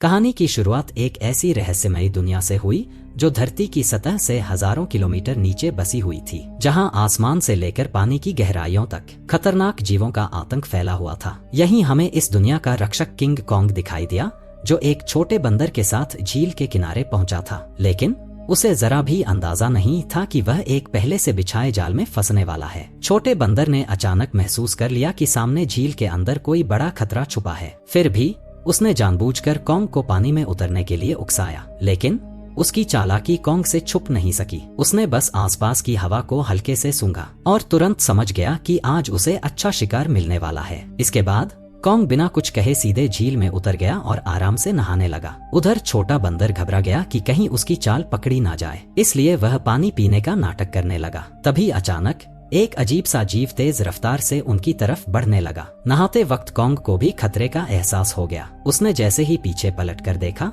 कहानी की शुरुआत एक ऐसी रहस्यमयी दुनिया से हुई जो धरती की सतह से हजारों किलोमीटर नीचे बसी हुई थी, जहां आसमान से लेकर पानी की गहराइयों तक खतरनाक जीवों का आतंक फैला हुआ था। यहीं हमें इस दुनिया का रक्षक किंग कॉन्ग दिखाई दिया, जो एक छोटे बंदर के साथ झील के किनारे पहुंचा था। लेकिन उसे जरा भी अंदाजा नहीं था कि वह एक पहले से बिछाए जाल में फंसने वाला है। छोटे बंदर ने अचानक महसूस कर लिया कि सामने झील के अंदर कोई बड़ा खतरा छुपा है। फिर भी उसने जानबूझकर कॉन्ग को पानी में उतरने के लिए उकसाया, लेकिन उसकी चालाकी कॉन्ग से छुप नहीं सकी। उसने बस आसपास की हवा को हल्के से सूंघा और तुरंत समझ गया कि आज उसे अच्छा शिकार मिलने वाला है। इसके बाद कॉन्ग बिना कुछ कहे सीधे झील में उतर गया और आराम से नहाने लगा। उधर छोटा बंदर घबरा गया कि कहीं उसकी चाल पकड़ी ना जाए, इसलिए वह पानी पीने का नाटक करने लगा। तभी अचानक एक अजीब सा जीव तेज रफ्तार से उनकी तरफ बढ़ने लगा। नहाते वक्त कॉन्ग को भी खतरे का एहसास हो गया। उसने जैसे ही पीछे पलटकर देखा,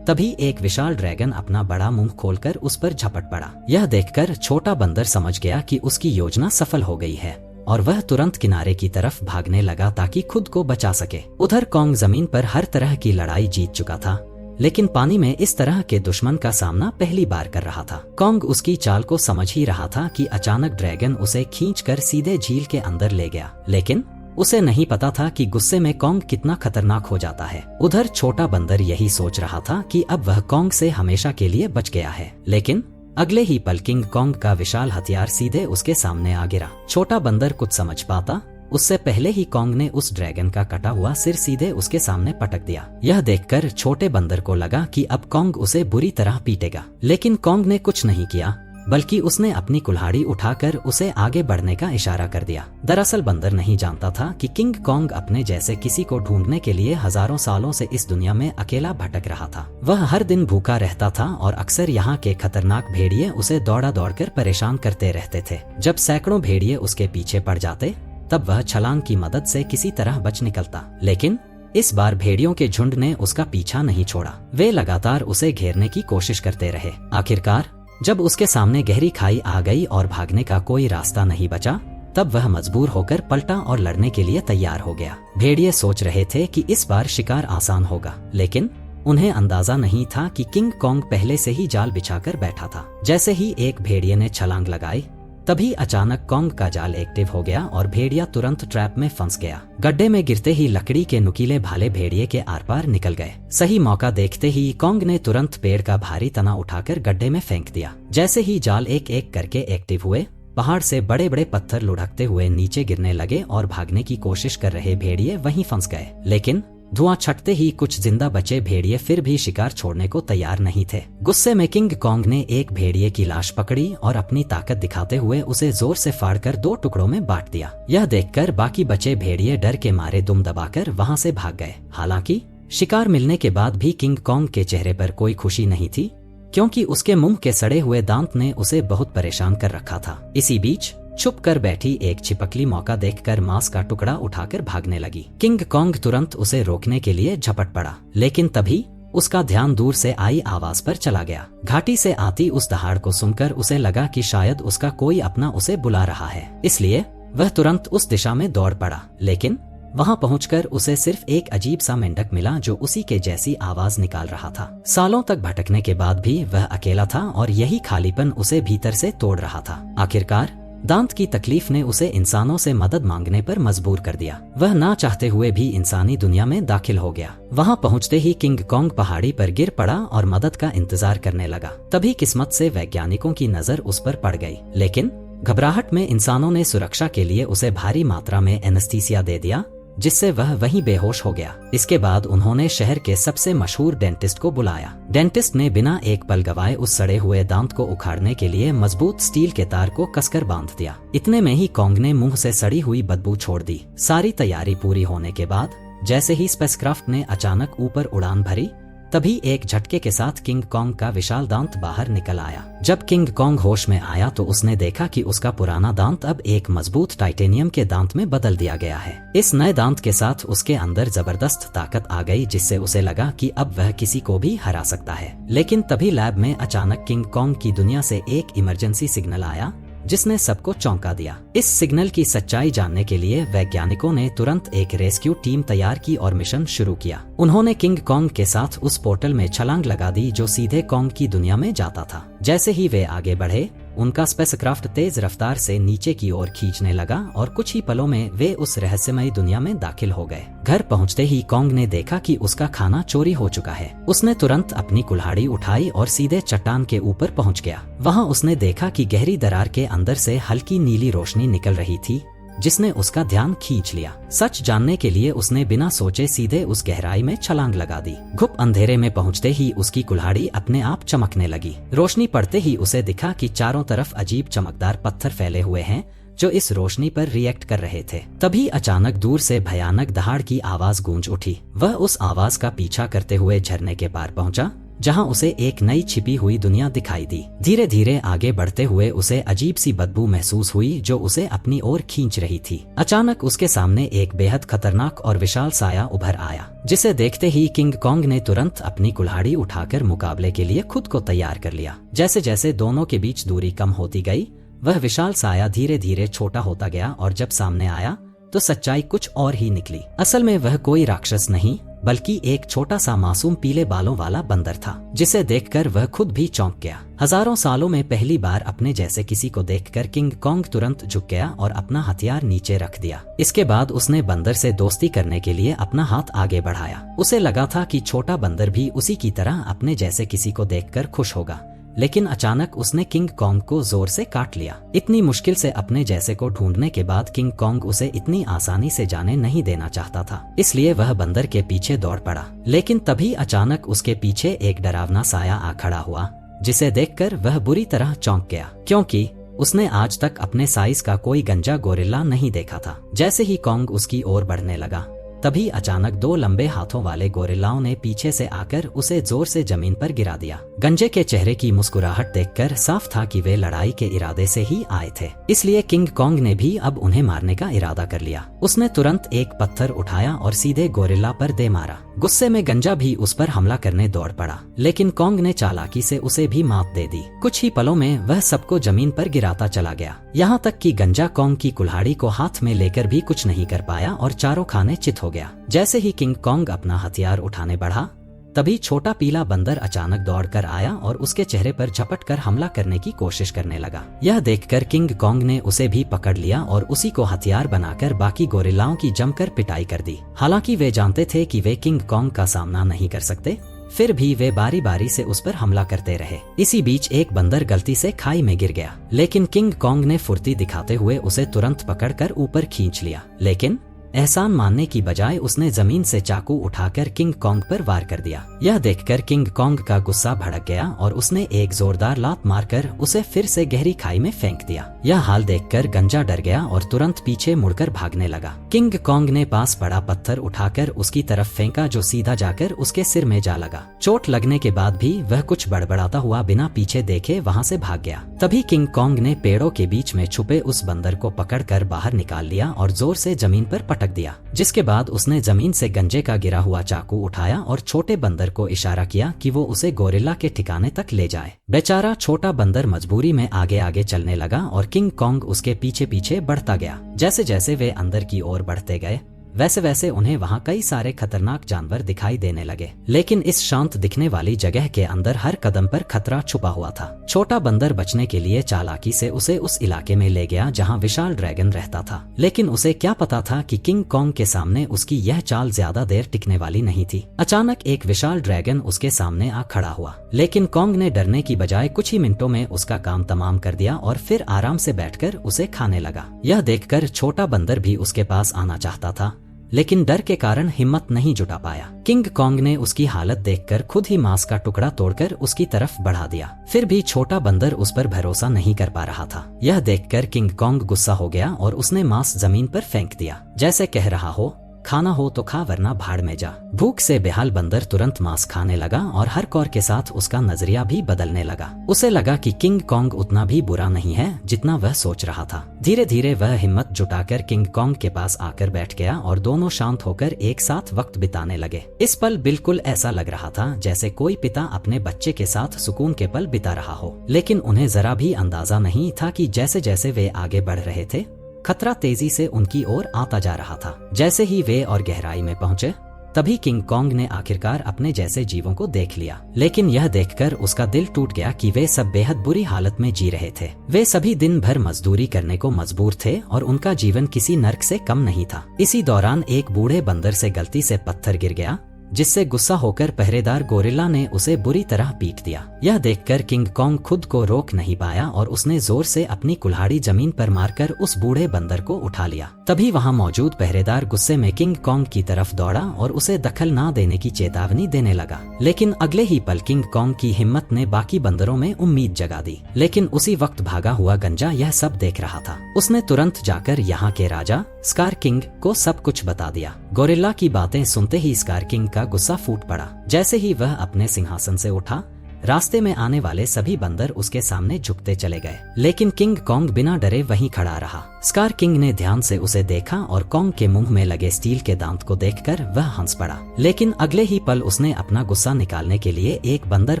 तभी एक विशाल ड्रैगन अपना बड़ा मुंह खोलकर उस पर झपट पड़ा। यह देखकर छोटा बंदर समझ गया कि उसकी योजना सफल हो गई है और वह तुरंत किनारे की तरफ भागने लगा ताकि खुद को बचा सके। उधर कॉन्ग जमीन पर हर तरह की लड़ाई जीत चुका था, लेकिन पानी में इस तरह के दुश्मन का सामना पहली बार कर रहा था। कॉन्ग उसकी चाल को समझ ही रहा था कि अचानक ड्रैगन उसे खींचकर सीधे झील के अंदर ले गया, लेकिन उसे नहीं पता था कि गुस्से में कॉन्ग कितना खतरनाक हो जाता है। उधर छोटा बंदर यही सोच रहा था कि अब वह कॉन्ग से हमेशा के लिए बच गया है, लेकिन अगले ही पल किंग कॉन्ग का विशाल हथियार सीधे उसके सामने आ गिरा। छोटा बंदर कुछ समझ पाता उससे पहले ही कॉन्ग ने उस ड्रैगन का कटा हुआ सिर सीधे उसके सामने पटक दिया। यह देखकर छोटे बंदर को लगा कि अब कॉन्ग उसे बुरी तरह पीटेगा, लेकिन कॉन्ग ने कुछ नहीं किया, बल्कि उसने अपनी कुल्हाड़ी उठाकर उसे आगे बढ़ने का इशारा कर दिया। दरअसल बंदर नहीं जानता था कि किंग कॉन्ग अपने जैसे किसी को ढूंढने के लिए हजारों सालों से इस दुनिया में अकेला भटक रहा था। वह हर दिन भूखा रहता था और अक्सर यहाँ के खतरनाक भेड़िए उसे दौड़ा दौड़कर परेशान करते रहते थे। जब सैकड़ों भेड़िए उसके पीछे पड़ जाते, तब वह छलांग की मदद से किसी तरह बच निकलता, लेकिन इस बार भेड़ियों के झुंड ने उसका पीछा नहीं छोड़ा। वे लगातार उसे घेरने की कोशिश करते रहे। आखिरकार जब उसके सामने गहरी खाई आ गई और भागने का कोई रास्ता नहीं बचा, तब वह मजबूर होकर पलटा और लड़ने के लिए तैयार हो गया। भेड़िए सोच रहे थे कि इस बार शिकार आसान होगा, लेकिन उन्हें अंदाजा नहीं था कि किंग कॉन्ग पहले से ही जाल बिछाकर बैठा था। जैसे ही एक भेड़िए ने छलांग लगाई, तभी अचानक कॉन्ग का जाल एक्टिव हो गया और भेड़िया तुरंत ट्रैप में फंस गया। गड्ढे में गिरते ही लकड़ी के नुकीले भाले भेड़िए के आर पार निकल गए। सही मौका देखते ही कॉन्ग ने तुरंत पेड़ का भारी तना उठाकर गड्ढे में फेंक दिया। जैसे ही जाल एक एक करके एक्टिव हुए, पहाड़ से बड़े बड़े पत्थर लुढ़कते हुए नीचे गिरने लगे और भागने की कोशिश कर रहे भेड़िए वहीं फंस गए। लेकिन धुआं छटते ही कुछ जिंदा बचे भेड़िए फिर भी शिकार छोड़ने को तैयार नहीं थे। गुस्से में किंग कॉन्ग ने एक भेड़िए की लाश पकड़ी और अपनी ताकत दिखाते हुए उसे जोर से फाड़कर 2 टुकड़ों में बांट दिया। यह देखकर बाकी बचे भेड़िए डर के मारे दुम दबाकर वहां से भाग गए। हालांकि शिकार मिलने के बाद भी किंग कॉन्ग के चेहरे पर कोई खुशी नहीं थी, क्योंकि उसके मुंह के सड़े हुए दांत ने उसे बहुत परेशान कर रखा था। इसी बीच छुप कर बैठी एक छिपकली मौका देखकर मांस का टुकड़ा उठाकर भागने लगी। किंग कॉन्ग तुरंत उसे रोकने के लिए झपट पड़ा, लेकिन तभी उसका ध्यान दूर से आई आवाज पर चला गया। घाटी से आती उस दहाड़ को सुनकर उसे लगा कि शायद उसका कोई अपना उसे बुला रहा है, इसलिए वह तुरंत उस दिशा में दौड़ पड़ा। लेकिन वहां पहुंचकर उसे सिर्फ एक अजीब सा मेंढक मिला जो उसी के जैसी आवाज निकाल रहा था। सालों तक भटकने के बाद भी वह अकेला था और यही खालीपन उसे भीतर से तोड़ रहा था। आखिरकार दांत की तकलीफ ने उसे इंसानों से मदद मांगने पर मजबूर कर दिया। वह ना चाहते हुए भी इंसानी दुनिया में दाखिल हो गया। वहां पहुंचते ही किंग कॉन्ग पहाड़ी पर गिर पड़ा और मदद का इंतजार करने लगा। तभी किस्मत से वैज्ञानिकों की नजर उस पर पड़ गई, लेकिन घबराहट में इंसानों ने सुरक्षा के लिए उसे भारी मात्रा में एनेस्थीसिया दे दिया, जिससे वह वहीं बेहोश हो गया। इसके बाद उन्होंने शहर के सबसे मशहूर डेंटिस्ट को बुलाया। डेंटिस्ट ने बिना एक पल गवाए उस सड़े हुए दांत को उखाड़ने के लिए मजबूत स्टील के तार को कसकर बांध दिया। इतने में ही कॉन्ग ने मुंह से सड़ी हुई बदबू छोड़ दी। सारी तैयारी पूरी होने के बाद जैसे ही स्पेसक्राफ्ट ने अचानक ऊपर उड़ान भरी, तभी एक झटके के साथ किंग कॉन्ग का विशाल दांत बाहर निकल आया। जब किंग कॉन्ग होश में आया तो उसने देखा कि उसका पुराना दांत अब एक मजबूत टाइटेनियम के दांत में बदल दिया गया है। इस नए दांत के साथ उसके अंदर जबरदस्त ताकत आ गई, जिससे उसे लगा कि अब वह किसी को भी हरा सकता है। लेकिन तभी लैब में अचानक किंग कॉन्ग की दुनिया से एक इमरजेंसी सिग्नल आया, जिसने सबको चौंका दिया। इस सिग्नल की सच्चाई जानने के लिए वैज्ञानिकों ने तुरंत एक रेस्क्यू टीम तैयार की और मिशन शुरू किया। उन्होंने किंग कॉन्ग के साथ उस पोर्टल में छलांग लगा दी जो सीधे कॉन्ग की दुनिया में जाता था। जैसे ही वे आगे बढ़े, उनका स्पेसक्राफ्ट तेज रफ्तार से नीचे की ओर खींचने लगा और कुछ ही पलों में वे उस रहस्यमयी दुनिया में दाखिल हो गए। घर पहुंचते ही कॉन्ग ने देखा कि उसका खाना चोरी हो चुका है। उसने तुरंत अपनी कुल्हाड़ी उठाई और सीधे चट्टान के ऊपर पहुंच गया। वहां उसने देखा कि गहरी दरार के अंदर से हल्की नीली रोशनी निकल रही थी, जिसने उसका ध्यान खींच लिया। सच जानने के लिए उसने बिना सोचे सीधे उस गहराई में छलांग लगा दी। घुप अंधेरे में पहुंचते ही उसकी कुल्हाड़ी अपने आप चमकने लगी। रोशनी पड़ते ही उसे दिखा कि चारों तरफ अजीब चमकदार पत्थर फैले हुए हैं जो इस रोशनी पर रिएक्ट कर रहे थे। तभी अचानक दूर से भयानक दहाड़ की आवाज गूंज उठी। वह उस आवाज का पीछा करते हुए झरने के पार पहुंचा, जहां उसे एक नई छिपी हुई दुनिया दिखाई दी। धीरे धीरे आगे बढ़ते हुए उसे अजीब सी बदबू महसूस हुई जो उसे अपनी ओर खींच रही थी। अचानक उसके सामने एक बेहद खतरनाक और विशाल साया उभर आया, जिसे देखते ही किंग कॉन्ग ने तुरंत अपनी कुल्हाड़ी उठाकर मुकाबले के लिए खुद को तैयार कर लिया। जैसे जैसे दोनों के बीच दूरी कम होती गई, वह विशाल साया धीरे धीरे छोटा होता गया और जब सामने आया तो सच्चाई कुछ और ही निकली। असल में वह कोई राक्षस नहीं, बल्कि एक छोटा सा मासूम पीले बालों वाला बंदर था, जिसे देखकर वह खुद भी चौंक गया। हजारों सालों में पहली बार अपने जैसे किसी को देखकर किंग कॉन्ग तुरंत झुक गया और अपना हथियार नीचे रख दिया। इसके बाद उसने बंदर से दोस्ती करने के लिए अपना हाथ आगे बढ़ाया। उसे लगा था कि छोटा बंदर भी उसी की तरह अपने जैसे किसी को देखकर खुश होगा, लेकिन अचानक उसने किंग कॉन्ग को जोर से काट लिया। इतनी मुश्किल से अपने जैसे को ढूंढने के बाद किंग कॉन्ग उसे इतनी आसानी से जाने नहीं देना चाहता था, इसलिए वह बंदर के पीछे दौड़ पड़ा। लेकिन तभी अचानक उसके पीछे एक डरावना साया आ खड़ा हुआ, जिसे देखकर वह बुरी तरह चौंक गया, क्योंकि उसने आज तक अपने साइज का कोई गंजा गोरिल्ला नहीं देखा था। जैसे ही कॉन्ग उसकी ओर बढ़ने लगा, तभी अचानक दो लंबे हाथों वाले गोरिल्लाओं ने पीछे से आकर उसे जोर से जमीन पर गिरा दिया। गंजे के चेहरे की मुस्कुराहट देखकर साफ था कि वे लड़ाई के इरादे से ही आए थे, इसलिए किंग कॉन्ग ने भी अब उन्हें मारने का इरादा कर लिया। उसने तुरंत एक पत्थर उठाया और सीधे गोरिल्ला पर दे मारा। गुस्से में गंजा भी उस पर हमला करने दौड़ पड़ा, लेकिन कॉन्ग ने चालाकी से उसे भी मात दे दी। कुछ ही पलों में वह सबको जमीन पर गिराता चला गया, यहाँ तक कि गंजा कॉन्ग की कुल्हाड़ी को हाथ में लेकर भी कुछ नहीं कर पाया और चारों खाने चित हो गया। जैसे ही किंग कॉन्ग अपना हथियार उठाने बढ़ा, तभी छोटा पीला बंदर अचानक दौड़कर आया और उसके चेहरे पर झपट कर हमला करने की कोशिश करने लगा। यह देखकर किंग कॉन्ग ने उसे भी पकड़ लिया और उसी को हथियार बनाकर बाकी गोरिल्लाओं की जमकर पिटाई कर दी। हालांकि वे जानते थे कि वे किंग कॉन्ग का सामना नहीं कर सकते, फिर भी वे बारी बारी से उस पर हमला करते रहे। इसी बीच एक बंदर गलती से खाई में गिर गया, लेकिन किंग कॉन्ग ने फुर्ती दिखाते हुए उसे तुरंत पकड़कर ऊपर खींच लिया। लेकिन एहसान मानने की बजाय उसने जमीन से चाकू उठाकर किंग कॉन्ग पर वार कर दिया। यह देखकर किंग कॉन्ग का गुस्सा भड़क गया और उसने एक जोरदार लात मारकर उसे फिर से गहरी खाई में फेंक दिया। यह हाल देखकर गंजा डर गया और तुरंत पीछे मुड़कर भागने लगा। किंग कॉन्ग ने पास पड़ा पत्थर उठाकर उसकी तरफ फेंका, जो सीधा जाकर उसके सिर में जा लगा। चोट लगने के बाद भी वह कुछ बड़बड़ाता हुआ बिना पीछे देखे वहां से भाग गया। तभी किंग कॉन्ग ने पेड़ों के बीच में छुपे उस बंदर को पकड़कर बाहर निकाल लिया और जोर से जमीन पर पटक दिया, जिसके बाद उसने जमीन से गंजे का गिरा हुआ चाकू उठाया और छोटे बंदर को इशारा किया कि वो उसे गोरिल्ला के ठिकाने तक ले जाए। बेचारा छोटा बंदर मजबूरी में आगे आगे चलने लगा और किंग कॉन्ग उसके पीछे पीछे बढ़ता गया। जैसे जैसे वे अंदर की ओर बढ़ते गए, वैसे वैसे उन्हें वहां कई सारे खतरनाक जानवर दिखाई देने लगे, लेकिन इस शांत दिखने वाली जगह के अंदर हर कदम पर खतरा छुपा हुआ था। छोटा बंदर बचने के लिए चालाकी से उसे उस इलाके में ले गया जहां विशाल ड्रैगन रहता था, लेकिन उसे क्या पता था कि किंग कॉन्ग के सामने उसकी यह चाल ज्यादा देर टिकने वाली नहीं थी। अचानक एक विशाल ड्रैगन उसके सामने आ खड़ा हुआ, लेकिन कॉन्ग ने डरने की बजाय कुछ ही मिनटों में उसका काम तमाम कर दिया और फिर आराम से बैठकर उसे खाने लगा। यह देखकर छोटा बंदर भी उसके पास आना चाहता था, लेकिन डर के कारण हिम्मत नहीं जुटा पाया। किंग कॉन्ग ने उसकी हालत देखकर खुद ही मांस का टुकड़ा तोड़कर उसकी तरफ बढ़ा दिया। फिर भी छोटा बंदर उस पर भरोसा नहीं कर पा रहा था। यह देखकर किंग कॉन्ग गुस्सा हो गया और उसने मांस जमीन पर फेंक दिया, जैसे कह रहा हो, खाना हो तो खा वरना भाड़ में जा। भूख से बेहाल बंदर तुरंत मांस खाने लगा और हर कौर के साथ उसका नजरिया भी बदलने लगा। उसे लगा कि किंग कॉन्ग उतना भी बुरा नहीं है जितना वह सोच रहा था। धीरे धीरे वह हिम्मत जुटाकर किंग कॉन्ग के पास आकर बैठ गया और दोनों शांत होकर एक साथ वक्त बिताने लगे। इस पल बिल्कुल ऐसा लग रहा था जैसे कोई पिता अपने बच्चे के साथ सुकून के पल बिता रहा हो। लेकिन उन्हें जरा भी अंदाजा नहीं था कि जैसे जैसे वे आगे बढ़ रहे थे, खतरा तेजी से उनकी ओर आता जा रहा था। जैसे ही वे और गहराई में पहुंचे, तभी किंग कॉन्ग ने आखिरकार अपने जैसे जीवों को देख लिया। लेकिन यह देखकर उसका दिल टूट गया कि वे सब बेहद बुरी हालत में जी रहे थे। वे सभी दिन भर मजदूरी करने को मजबूर थे और उनका जीवन किसी नर्क से कम नहीं था। इसी दौरान एक बूढ़े बंदर से गलती से पत्थर गिर गया, जिससे गुस्सा होकर पहरेदार गोरिल्ला ने उसे बुरी तरह पीट दिया। यह देखकर किंग कॉन्ग खुद को रोक नहीं पाया और उसने जोर से अपनी कुल्हाड़ी जमीन पर मारकर उस बूढ़े बंदर को उठा लिया। तभी वहां मौजूद पहरेदार गुस्से में किंग कॉन्ग की तरफ दौड़ा और उसे दखल ना देने की चेतावनी देने लगा। लेकिन अगले ही पल किंग कॉन्ग की हिम्मत ने बाकी बंदरों में उम्मीद जगा दी। लेकिन उसी वक्त भागा हुआ गंजा यह सब देख रहा था। उसने तुरंत जाकर यहाँ के राजा स्कार किंग को सब कुछ बता दिया। गोरिल्ला की बातें सुनते ही स्कार किंग का गुस्सा फूट पड़ा। जैसे ही वह अपने सिंहासन से उठा, रास्ते में आने वाले सभी बंदर उसके सामने झुकते चले गए। लेकिन किंग कॉन्ग बिना डरे वहीं खड़ा रहा। स्कार किंग ने ध्यान से उसे देखा और कॉन्ग के मुंह में लगे स्टील के दांत को देखकर वह हंस पड़ा। लेकिन अगले ही पल उसने अपना गुस्सा निकालने के लिए एक बंदर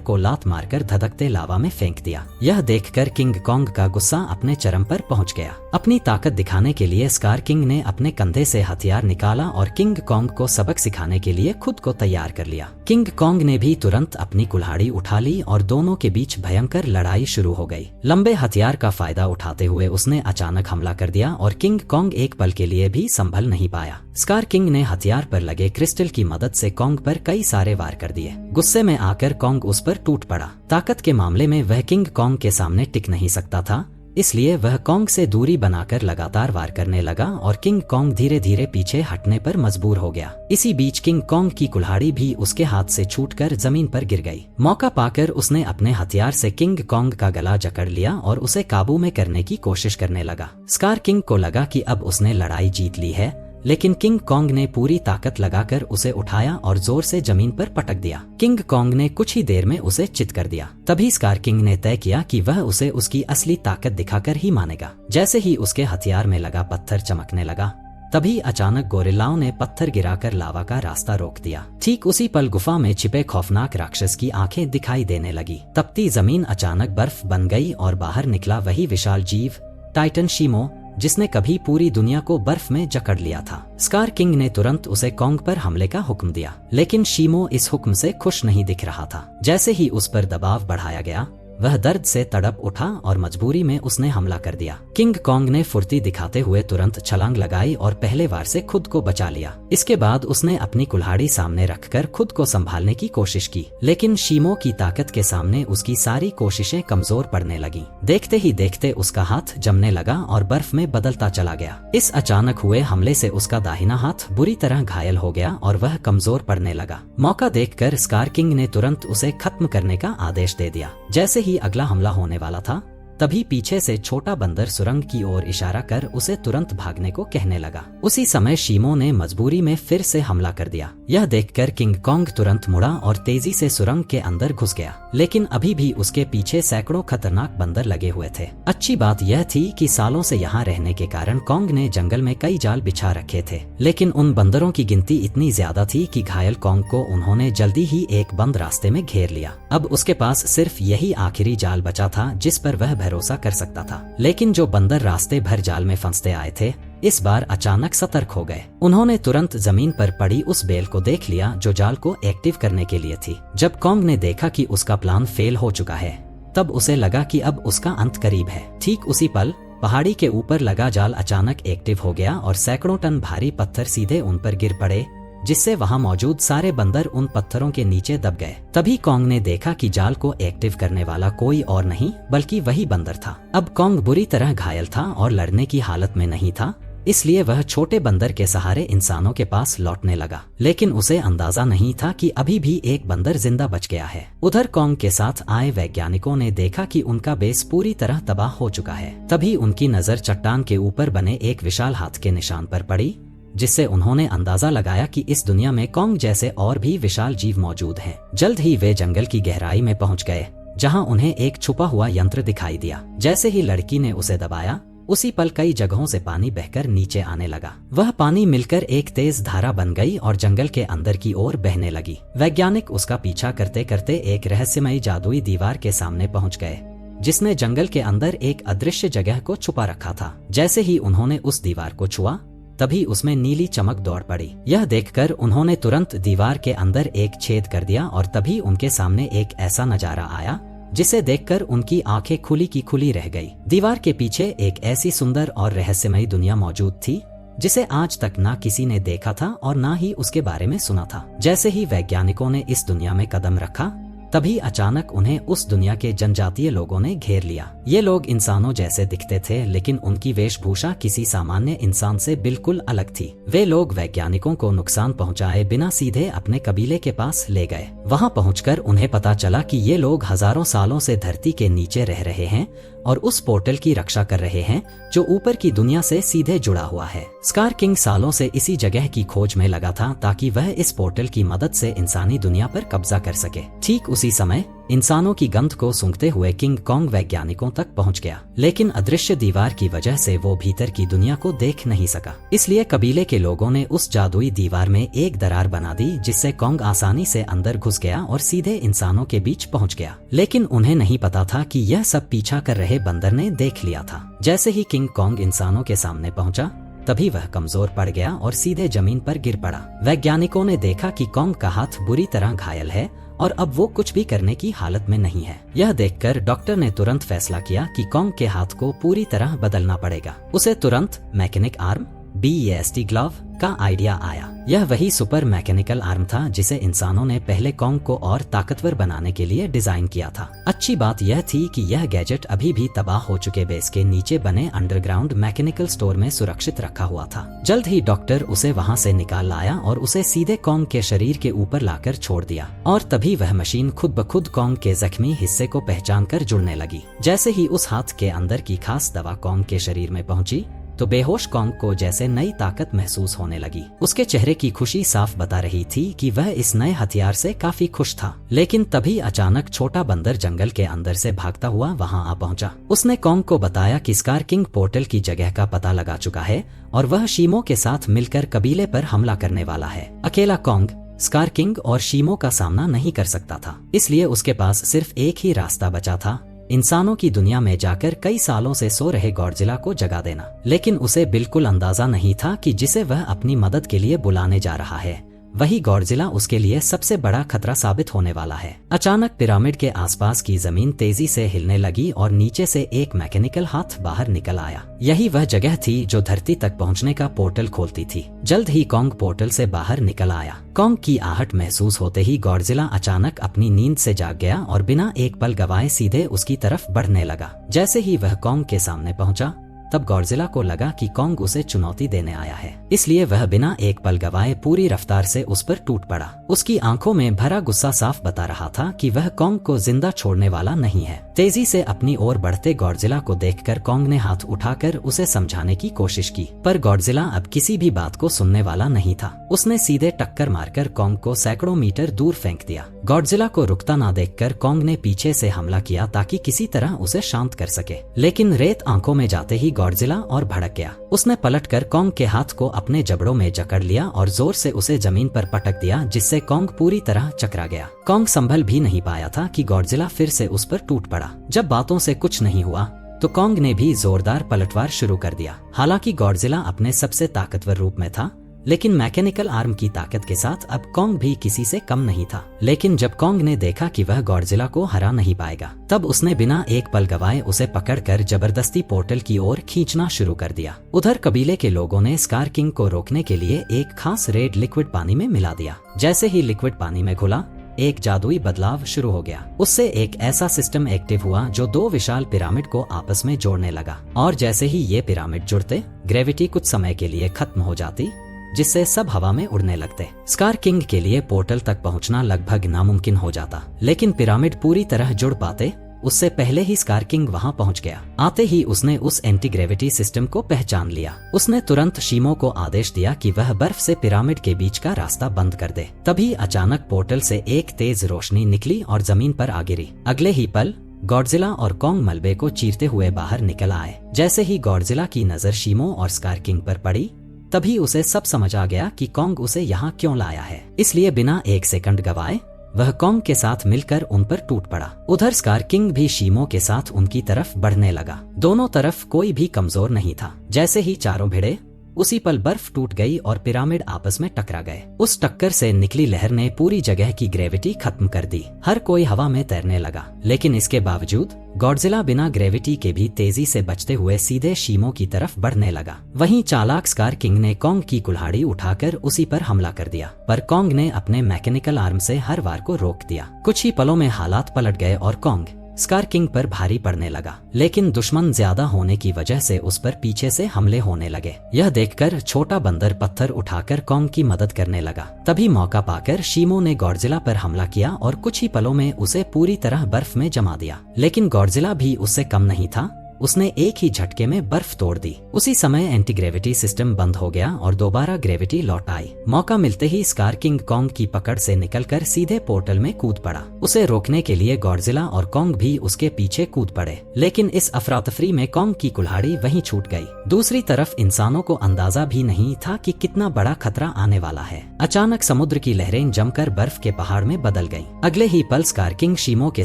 को लात मारकर धधकते लावा में फेंक दिया। यह देखकर किंग कॉन्ग का गुस्सा अपने चरम पर पहुंच गया। अपनी ताकत दिखाने के लिए स्कार किंग ने अपने कंधे से हथियार निकाला और किंग कॉन्ग को सबक सिखाने के लिए खुद को तैयार कर लिया। किंग कॉन्ग ने भी तुरंत अपनी कुल्हाड़ी उठा ली और दोनों के बीच भयंकर लड़ाई शुरू हो गई। लंबे हथियार का फायदा उठाते हुए उसने अचानक हमला कर दिया और किंग कॉन्ग एक पल के लिए भी संभल नहीं पाया। स्कार किंग ने हथियार पर लगे क्रिस्टल की मदद से कॉन्ग पर कई सारे वार कर दिए। गुस्से में आकर कॉन्ग उस पर टूट पड़ा। ताकत के मामले में वह किंग कॉन्ग के सामने टिक नहीं सकता था, इसलिए वह कॉन्ग से दूरी बनाकर लगातार वार करने लगा और किंग कॉन्ग धीरे धीरे पीछे हटने पर मजबूर हो गया। इसी बीच किंग कॉन्ग की कुल्हाड़ी भी उसके हाथ से छूटकर जमीन पर गिर गई। मौका पाकर उसने अपने हथियार से किंग कॉन्ग का गला जकड़ लिया और उसे काबू में करने की कोशिश करने लगा। स्कार किंग को लगा कि अब उसने लड़ाई जीत ली है, लेकिन किंग कॉन्ग ने पूरी ताकत लगाकर उसे उठाया और जोर से जमीन पर पटक दिया। किंग कॉन्ग ने कुछ ही देर में उसे चित कर दिया। तभी स्कार किंग ने तय किया कि वह उसे उसकी असली ताकत दिखाकर ही मानेगा। जैसे ही उसके हथियार में लगा पत्थर चमकने लगा, तभी अचानक गोरिल्लाओं ने पत्थर गिराकर लावा का रास्ता रोक दिया। ठीक उसी पल गुफा में छिपे खौफनाक राक्षस की आंखें दिखाई देने लगी। तपती जमीन अचानक बर्फ बन गई और बाहर निकला वही विशाल जीव, टाइटन शीमो, जिसने कभी पूरी दुनिया को बर्फ में जकड़ लिया था। स्कार किंग ने तुरंत उसे कॉन्ग पर हमले का हुक्म दिया, लेकिन शीमो इस हुक्म से खुश नहीं दिख रहा था। जैसे ही उस पर दबाव बढ़ाया गया, वह दर्द से तड़प उठा और मजबूरी में उसने हमला कर दिया। किंग कॉन्ग ने फुर्ती दिखाते हुए तुरंत छलांग लगाई और पहले वार से खुद को बचा लिया। इसके बाद उसने अपनी कुल्हाड़ी सामने रखकर खुद को संभालने की कोशिश की, लेकिन शीमो की ताकत के सामने उसकी सारी कोशिशें कमजोर पड़ने लगी। देखते ही देखते उसका हाथ जमने लगा और बर्फ में बदलता चला गया। इस अचानक हुए हमले से उसका दाहिना हाथ बुरी तरह घायल हो गया और वह कमजोर पड़ने लगा। मौका देखकर स्कार किंग ने तुरंत उसे खत्म करने का आदेश दे दिया। जैसे ही अगला हमला होने वाला था, तभी पीछे से छोटा बंदर सुरंग की ओर इशारा कर उसे तुरंत भागने को कहने लगा। उसी समय शीमो ने मजबूरी में फिर से हमला कर दिया। यह देखकर किंग कॉन्ग तुरंत मुड़ा और तेजी से सुरंग के अंदर घुस गया, लेकिन अभी भी उसके पीछे सैकड़ों खतरनाक बंदर लगे हुए थे। अच्छी बात यह थी कि सालों से यहाँ रहने के कारण कॉन्ग ने जंगल में कई जाल बिछा रखे थे, लेकिन उन बंदरों की गिनती इतनी ज्यादा थी कि घायल कॉन्ग को उन्होंने जल्दी ही एक बंद रास्ते में घेर लिया। अब उसके पास सिर्फ यही आखिरी जाल बचा था जिस पर वह भरोसा कर सकता था। लेकिन जो बंदर रास्ते भर जाल में फंसते आए थे, इस बार अचानक सतर्क हो गए। उन्होंने तुरंत जमीन पर पड़ी उस बेल को देख लिया जो जाल को एक्टिव करने के लिए थी। जब कॉन्ग ने देखा कि उसका प्लान फेल हो चुका है, तब उसे लगा कि अब उसका अंत करीब है। ठीक उसी पल पहाड़ी के ऊपर लगा जाल अचानक एक्टिव हो गया और सैकड़ों टन भारी पत्थर सीधे उन पर गिर पड़े, जिससे वहां मौजूद सारे बंदर उन पत्थरों के नीचे दब गए। तभी कॉन्ग ने देखा कि जाल को एक्टिव करने वाला कोई और नहीं बल्कि वही बंदर था। अब कॉन्ग बुरी तरह घायल था और लड़ने की हालत में नहीं था, इसलिए वह छोटे बंदर के सहारे इंसानों के पास लौटने लगा। लेकिन उसे अंदाजा नहीं था कि अभी भी एक बंदर जिंदा बच गया है। उधर कॉन्ग के साथ आए वैज्ञानिकों ने देखा कि उनका बेस पूरी तरह तबाह हो चुका है। तभी उनकी नजर चट्टान के ऊपर बने एक विशाल हाथ के निशान पर पड़ी, जिससे उन्होंने अंदाजा लगाया कि इस दुनिया में कॉन्ग जैसे और भी विशाल जीव मौजूद हैं। जल्द ही वे जंगल की गहराई में पहुंच गए, जहां उन्हें एक छुपा हुआ यंत्र दिखाई दिया। जैसे ही लड़की ने उसे दबाया, उसी पल कई जगहों से पानी बहकर नीचे आने लगा। वह पानी मिलकर एक तेज धारा बन गई और जंगल के अंदर की ओर बहने लगी। वैज्ञानिक उसका पीछा करते करते एक रहस्यमयी जादुई दीवार के सामने पहुंच गए, जिसने जंगल के अंदर एक अदृश्य जगह को छुपा रखा था। जैसे ही उन्होंने उस दीवार को छुआ, तभी उसमें नीली चमक दौड़ पड़ी। यह देखकर उन्होंने तुरंत दीवार के अंदर एक छेद कर दिया और तभी उनके सामने एक ऐसा नजारा आया जिसे देखकर उनकी आंखें खुली की खुली रह गई। दीवार के पीछे एक ऐसी सुंदर और रहस्यमयी दुनिया मौजूद थी जिसे आज तक ना किसी ने देखा था और ना ही उसके बारे में सुना था। जैसे ही वैज्ञानिकों ने इस दुनिया में कदम रखा, तभी अचानक उन्हें उस दुनिया के जनजातीय लोगों ने घेर लिया। ये लोग इंसानों जैसे दिखते थे, लेकिन उनकी वेशभूषा किसी सामान्य इंसान से बिल्कुल अलग थी। वे लोग वैज्ञानिकों को नुकसान पहुंचाए बिना सीधे अपने कबीले के पास ले गए। वहां पहुंचकर उन्हें पता चला कि ये लोग हजारों सालों से धरती के नीचे रह रहे हैं और उस पोर्टल की रक्षा कर रहे हैं जो ऊपर की दुनिया से सीधे जुड़ा हुआ है। स्कार किंग सालों से इसी जगह की खोज में लगा था ताकि वह इस पोर्टल की मदद से इंसानी दुनिया पर कब्जा कर सके। ठीक उसी समय इंसानों की गंध को सूंघते हुए किंग कॉन्ग वैज्ञानिकों तक पहुंच गया, लेकिन अदृश्य दीवार की वजह से वो भीतर की दुनिया को देख नहीं सका। इसलिए कबीले के लोगों ने उस जादुई दीवार में एक दरार बना दी, जिससे कॉन्ग आसानी से अंदर घुस गया और सीधे इंसानों के बीच पहुंच गया। लेकिन उन्हें नहीं पता था कि यह सब पीछा कर रहे बंदर ने देख लिया था। जैसे ही किंग कॉन्ग इंसानों के सामने पहुंचा, तभी वह कमजोर पड़ गया और सीधे जमीन पर गिर पड़ा। वैज्ञानिकों ने देखा कि कॉन्ग का हाथ बुरी तरह घायल है और अब वो कुछ भी करने की हालत में नहीं है। यह देखकर डॉक्टर ने तुरंत फैसला किया कि कॉन्ग के हाथ को पूरी तरह बदलना पड़ेगा। उसे तुरंत मैकेनिक आर्म BAST ग्लव का आइडिया आया। यह वही सुपर मैकेनिकल आर्म था जिसे इंसानों ने पहले कॉन्ग को और ताकतवर बनाने के लिए डिजाइन किया था। अच्छी बात यह थी कि यह गैजेट अभी भी तबाह हो चुके बेस के नीचे बने अंडरग्राउंड मैकेनिकल स्टोर में सुरक्षित रखा हुआ था। जल्द ही डॉक्टर उसे वहां से निकाल लाया और उसे सीधे कॉन्ग के शरीर के ऊपर लाकर छोड़ दिया, और तभी वह मशीन खुद ब खुद कॉन्ग के जख्मी हिस्से को पहचान कर जुड़ने लगी। जैसे ही उस हाथ के अंदर की खास दवा कॉन्ग के शरीर में पहुंची, तो बेहोश कॉन्ग को जैसे नई ताकत महसूस होने लगी। उसके चेहरे की खुशी साफ बता रही थी कि वह इस नए हथियार से काफी खुश था। लेकिन तभी अचानक छोटा बंदर जंगल के अंदर से भागता हुआ वहां आ पहुंचा। उसने कॉन्ग को बताया कि स्कार किंग पोर्टल की जगह का पता लगा चुका है और वह शीमो के साथ मिलकर कबीले पर हमला करने वाला है। अकेला कॉन्ग स्कार किंग और शीमो का सामना नहीं कर सकता था, इसलिए उसके पास सिर्फ एक ही रास्ता बचा था, इंसानों की दुनिया में जाकर कई सालों से सो रहे गॉडजिला को जगा देना। लेकिन उसे बिल्कुल अंदाजा नहीं था कि जिसे वह अपनी मदद के लिए बुलाने जा रहा है, वही गॉडजिला उसके लिए सबसे बड़ा खतरा साबित होने वाला है। अचानक पिरामिड के आसपास की जमीन तेजी से हिलने लगी और नीचे से एक मैकेनिकल हाथ बाहर निकल आया। यही वह जगह थी जो धरती तक पहुंचने का पोर्टल खोलती थी। जल्द ही कॉन्ग पोर्टल से बाहर निकल आया। कॉन्ग की आहट महसूस होते ही गॉडजिला अचानक अपनी नींद से जाग गया और बिना एक पल गवाए सीधे उसकी तरफ बढ़ने लगा। जैसे ही वह कॉन्ग के सामने पहुंचा, तब गॉडजिला को लगा कि कॉन्ग उसे चुनौती देने आया है, इसलिए वह बिना एक पल गवाए पूरी रफ्तार से उस पर टूट पड़ा। उसकी आंखों में भरा गुस्सा साफ बता रहा था कि वह कॉन्ग को जिंदा छोड़ने वाला नहीं है। तेजी से अपनी ओर बढ़ते गॉडजिला को देखकर कॉन्ग ने हाथ उठाकर उसे समझाने की कोशिश की, पर गॉडजिला अब किसी भी बात को सुनने वाला नहीं था। उसने सीधे टक्कर मारकर कॉन्ग को सैकड़ों मीटर दूर फेंक दिया। गॉडजिला को रुकता ना देखकर कॉन्ग ने पीछे से हमला किया ताकि किसी तरह उसे शांत कर सके, लेकिन रेत आंखों में जाते ही गॉडजिला और भड़क गया। उसने पलटकर कॉन्ग के हाथ को अपने जबड़ों में जकड़ लिया और जोर से उसे जमीन पर पटक दिया, जिससे कॉन्ग पूरी तरह चकरा गया। कॉन्ग संभल भी नहीं पाया था कि गॉडजिला फिर से उस पर टूट पड़ा। जब बातों से कुछ नहीं हुआ तो कॉन्ग ने भी जोरदार पलटवार शुरू कर दिया। हालांकि गॉडजिला अपने सबसे ताकतवर रूप में था, लेकिन मैकेनिकल आर्म की ताकत के साथ अब कॉन्ग भी किसी से कम नहीं था। लेकिन जब कॉन्ग ने देखा कि वह गॉडजिला को हरा नहीं पाएगा, तब उसने बिना एक पल गवाए उसे पकड़कर जबरदस्ती पोर्टल की ओर खींचना शुरू कर दिया। उधर कबीले के लोगों ने स्कार किंग को रोकने के लिए एक खास रेड लिक्विड पानी में मिला दिया। जैसे ही लिक्विड पानी में घुला, एक जादुई बदलाव शुरू हो गया। उससे एक ऐसा सिस्टम एक्टिव हुआ जो दो विशाल पिरामिड को आपस में जोड़ने लगा, और जैसे ही ये पिरामिड जुड़ते, ग्रेविटी कुछ समय के लिए खत्म हो जाती, जिससे सब हवा में उड़ने लगते। स्कार किंग के लिए पोर्टल तक पहुंचना लगभग नामुमकिन हो जाता, लेकिन पिरामिड पूरी तरह जुड़ पाते उससे पहले ही स्कार किंग वहां पहुंच गया। आते ही उसने उस एंटी ग्रेविटी सिस्टम को पहचान लिया। उसने तुरंत शीमो को आदेश दिया कि वह बर्फ से पिरामिड के बीच का रास्ता बंद कर दे। तभी अचानक पोर्टल से एक तेज रोशनी निकली और जमीन पर आ गिरी। अगले ही पल गॉडजिला और कॉन्ग मलबे को चीरते हुए बाहर निकल आए। जैसे ही गॉडजिला की नजर शीमो और स्कार किंग पर पड़ी, तभी उसे सब समझ आ गया कि कॉन्ग उसे यहाँ क्यों लाया है। इसलिए बिना एक सेकंड गवाए वह कॉन्ग के साथ मिलकर उन पर टूट पड़ा। उधर स्कार किंग भी शीमो के साथ उनकी तरफ बढ़ने लगा। दोनों तरफ कोई भी कमजोर नहीं था। जैसे ही चारों भिड़े, उसी पल बर्फ टूट गई और पिरामिड आपस में टकरा गए। उस टक्कर से निकली लहर ने पूरी जगह की ग्रेविटी खत्म कर दी। हर कोई हवा में तैरने लगा, लेकिन इसके बावजूद गॉडजिला बिना ग्रेविटी के भी तेजी से बचते हुए सीधे शीमो की तरफ बढ़ने लगा। वहीं चालाक स्कार किंग ने कॉन्ग की कुल्हाड़ी उठाकर उसी पर हमला कर दिया, पर कॉन्ग ने अपने मैकेनिकल आर्म से हर वार को रोक दिया। कुछ ही पलों में हालात पलट गए और कॉन्ग स्कार किंग पर भारी पड़ने लगा, लेकिन दुश्मन ज्यादा होने की वजह से उस पर पीछे से हमले होने लगे। यह देखकर छोटा बंदर पत्थर उठाकर कॉन्ग की मदद करने लगा। तभी मौका पाकर शीमो ने गॉडजिला पर हमला किया और कुछ ही पलों में उसे पूरी तरह बर्फ में जमा दिया। लेकिन गॉडजिला भी उससे कम नहीं था। उसने एक ही झटके में बर्फ तोड़ दी। उसी समय एंटी ग्रेविटी सिस्टम बंद हो गया और दोबारा ग्रेविटी लौट आई। मौका मिलते ही स्कार किंग कॉन्ग की पकड़ से निकलकर सीधे पोर्टल में कूद पड़ा। उसे रोकने के लिए गॉडजिला और कॉन्ग भी उसके पीछे कूद पड़े, लेकिन इस अफरा-तफरी में कॉन्ग की कुल्हाड़ी वहीं छूट गई। दूसरी तरफ इंसानों को अंदाजा भी नहीं था कि कितना बड़ा खतरा आने वाला है। अचानक समुद्र की लहरें जमकर बर्फ के पहाड़ में बदल गईं। अगले ही पल स्कार किंग शीमो के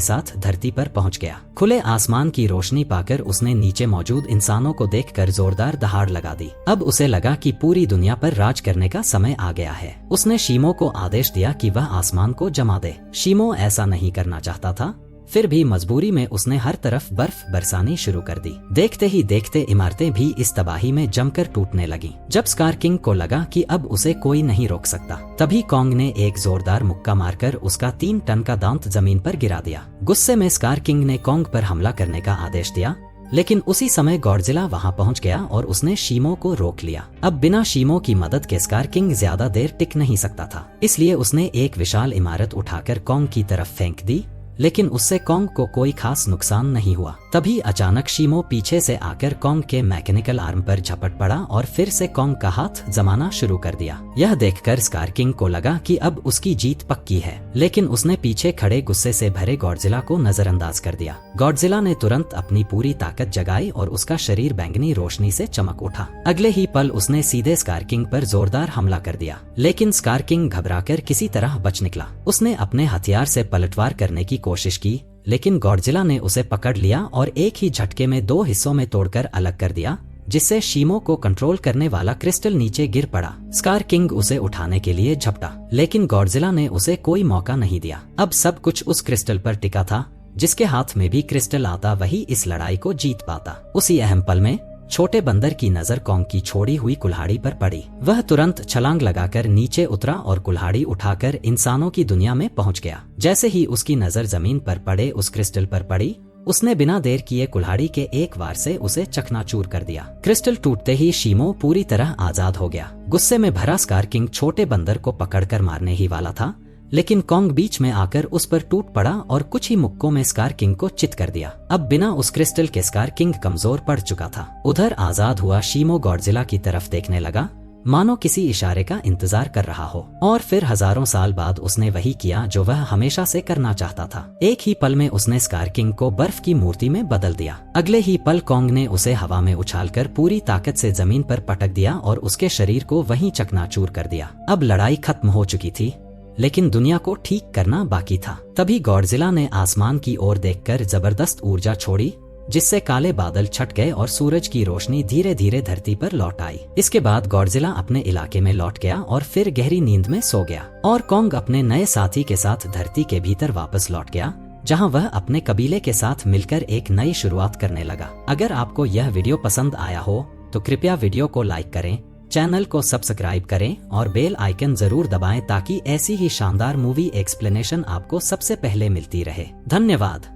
साथ धरती पर पहुंच गया। खुले आसमान की रोशनी पाकर उसने नीचे मौजूद इंसानों को देखकर जोरदार दहाड़ लगा दी। अब उसे लगा कि पूरी दुनिया पर राज करने का समय आ गया है। उसने शीमो को आदेश दिया कि वह आसमान को जमा दे। शीमो ऐसा नहीं करना चाहता था, फिर भी मजबूरी में उसने हर तरफ बर्फ बरसानी शुरू कर दी। देखते ही देखते इमारतें भी इस तबाही में जमकर टूटने लगीं। जब स्कार किंग को लगा कि अब उसे कोई नहीं रोक सकता, तभी कॉन्ग ने एक जोरदार मुक्का मारकर उसका 3 टन का दांत जमीन पर गिरा दिया। गुस्से में स्कार किंग ने कॉन्ग पर हमला करने का आदेश दिया, लेकिन उसी समय गॉडजिला वहां पहुंच गया और उसने शीमो को रोक लिया। अब बिना शीमो की मदद के स्कार किंग ज्यादा देर टिक नहीं सकता था, इसलिए उसने एक विशाल इमारत उठाकर कॉन्ग की तरफ फेंक दी, लेकिन उससे कॉन्ग को कोई खास नुकसान नहीं हुआ। तभी अचानक शीमो पीछे से आकर कॉन्ग के मैकेनिकल आर्म पर झपट पड़ा और फिर से कॉन्ग का हाथ जमाना शुरू कर दिया। यह देखकर स्कार किंग को लगा कि अब उसकी जीत पक्की है, लेकिन उसने पीछे खड़े गुस्से से भरे गॉडजिला को नजरअंदाज कर दिया। गॉडजिला ने तुरंत अपनी पूरी ताकत जगाई और उसका शरीर बैंगनी रोशनी से चमक उठा। अगले ही पल उसने सीधे स्कार किंग पर जोरदार हमला कर दिया, लेकिन स्कार किंग घबराकर किसी तरह बच निकला। उसने अपने हथियार से पलटवार करने की कोशिश की, लेकिन गॉडजिला ने उसे पकड़ लिया और एक ही झटके में 2 हिस्सों में तोड़कर अलग कर दिया, जिससे शीमो को कंट्रोल करने वाला क्रिस्टल नीचे गिर पड़ा। स्कार किंग उसे उठाने के लिए झपटा, लेकिन गॉडजिला ने उसे कोई मौका नहीं दिया। अब सब कुछ उस क्रिस्टल पर टिका था। जिसके हाथ में भी क्रिस्टल आता वही इस लड़ाई को जीत पाता। उसी अहम पल में छोटे बंदर की नजर कॉन्ग की छोड़ी हुई कुल्हाड़ी पर पड़ी। वह तुरंत छलांग लगाकर नीचे उतरा और कुल्हाड़ी उठाकर इंसानों की दुनिया में पहुंच गया। जैसे ही उसकी नजर जमीन पर पड़े उस क्रिस्टल पर पड़ी, उसने बिना देर किए कुल्हाड़ी के एक वार से उसे चकनाचूर कर दिया। क्रिस्टल टूटते ही शीमो पूरी तरह आजाद हो गया। गुस्से में भरा स्कार किंग छोटे बंदर को पकड़कर मारने ही वाला था, लेकिन कॉन्ग बीच में आकर उस पर टूट पड़ा और कुछ ही मुक्कों में स्कार किंग को चित कर दिया। अब बिना उस क्रिस्टल के स्कार किंग कमजोर पड़ चुका था। उधर आजाद हुआ शीमो गॉडजिला की तरफ देखने लगा, मानो किसी इशारे का इंतजार कर रहा हो। और फिर हजारों साल बाद उसने वही किया जो वह हमेशा से करना चाहता था। एक ही पल में उसने स्कार किंग को बर्फ की मूर्ति में बदल दिया। अगले ही पल कॉन्ग ने उसे हवा में उछालकर पूरी ताकत से जमीन पर पटक दिया और उसके शरीर को वहीं चकनाचूर कर दिया। अब लड़ाई खत्म हो चुकी थी, लेकिन दुनिया को ठीक करना बाकी था। तभी गॉडजिला ने आसमान की ओर देखकर जबरदस्त ऊर्जा छोड़ी, जिससे काले बादल छट गए और सूरज की रोशनी धीरे धीरे धरती पर लौट आई। इसके बाद गॉडजिला अपने इलाके में लौट गया और फिर गहरी नींद में सो गया। और कॉन्ग अपने नए साथी के साथ धरती के भीतर वापस लौट गया, जहां वह अपने कबीले के साथ मिलकर एक नई शुरुआत करने लगा। अगर आपको यह वीडियो पसंद आया हो तो कृपया वीडियो को लाइक करें, चैनल को सब्सक्राइब करें और बेल आइकन जरूर दबाएं ताकि ऐसी ही शानदार मूवी एक्सप्लेनेशन आपको सबसे पहले मिलती रहे। धन्यवाद।